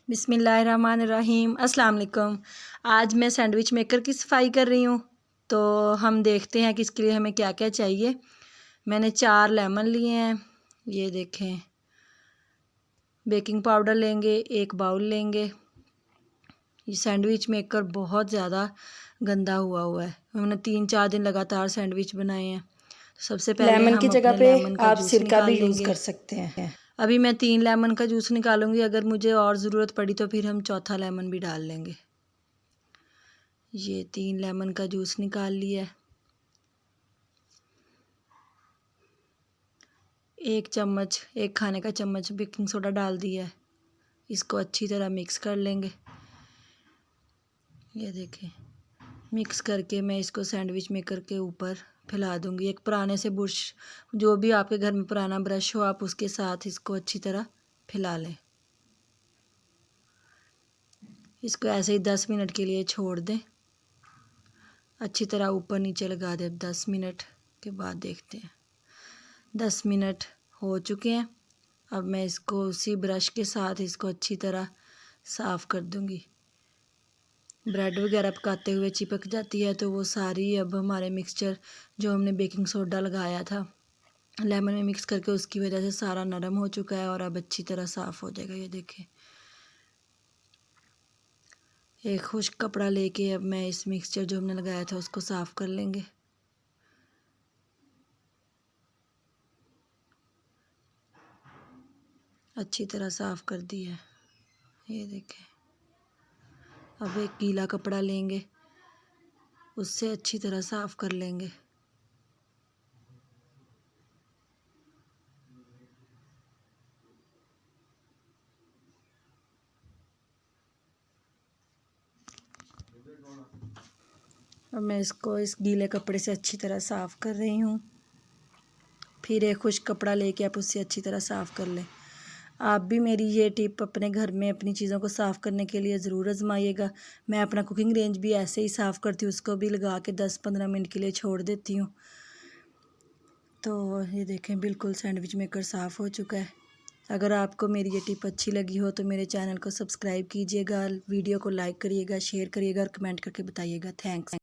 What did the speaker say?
बिस्मिल्लाहिर्रहमानिर्रहीम अस्सलाम वालेकुम। आज मैं सैंडविच मेकर की सफाई कर रही हूँ। तो हम देखते हैं कि इसके लिए हमें क्या क्या चाहिए। मैंने 4 लेमन लिए हैं, ये देखें। बेकिंग पाउडर लेंगे, 1 बाउल लेंगे। ये सैंडविच मेकर बहुत ज़्यादा गंदा हुआ है। हमने 3-4 दिन लगातार सैंडविच बनाए हैं। तो सबसे पहले लेमन की हम जगह अपने पे लेमन का आप जूस सिरका निकाल भी यूज़ लेंगे। कर सकते हैं। अभी मैं 3 लेमन का जूस निकालूंगी। अगर मुझे और ज़रूरत पड़ी तो फिर हम चौथा लेमन भी डाल लेंगे। ये 3 लेमन का जूस निकाल लिया है। 1 खाने का चम्मच बेकिंग सोडा डाल दिया है। इसको अच्छी तरह मिक्स कर लेंगे। ये देखें, मिक्स करके मैं इसको सैंडविच मेकर के ऊपर फैला दूंगी। एक पुराने से ब्रश, जो भी आपके घर में पुराना ब्रश हो, आप उसके साथ इसको अच्छी तरह फैला लें। इसको ऐसे ही 10 मिनट के लिए छोड़ दें। अच्छी तरह ऊपर नीचे लगा दें। 10 मिनट के बाद देखते हैं। 10 मिनट हो चुके हैं। अब मैं इसको उसी ब्रश के साथ इसको अच्छी तरह साफ़ कर दूंगी। ब्रेड वगैरह पकाते हुए चिपक जाती है, तो वो सारी अब हमारे मिक्सचर जो हमने बेकिंग सोडा लगाया था लेमन में मिक्स करके, उसकी वजह से सारा नरम हो चुका है और अब अच्छी तरह साफ़ हो जाएगा। ये देखें, एक खुश्क कपड़ा लेके अब मैं इस मिक्सचर जो हमने लगाया था उसको साफ़ कर लेंगे। अच्छी तरह साफ़ कर दिया है। ये देखें, अब एक गीला कपड़ा लेंगे, उससे अच्छी तरह साफ़ कर लेंगे। अब मैं इसको इस गीले कपड़े से अच्छी तरह साफ़ कर रही हूँ। फिर एक खुश्क कपड़ा लेके आप उससे अच्छी तरह साफ़ कर लें। आप भी मेरी ये टिप अपने घर में अपनी चीज़ों को साफ़ करने के लिए ज़रूर आजमाइएगा। मैं अपना कुकिंग रेंज भी ऐसे ही साफ़ करती हूँ, उसको भी लगा के 10-15 मिनट के लिए छोड़ देती हूँ। तो ये देखें, बिल्कुल सैंडविच मेकर साफ़ हो चुका है। अगर आपको मेरी ये टिप अच्छी लगी हो तो मेरे चैनल को सब्सक्राइब कीजिएगा, वीडियो को लाइक करिएगा, शेयर करिएगा और कमेंट करके बताइएगा। थैंक्स।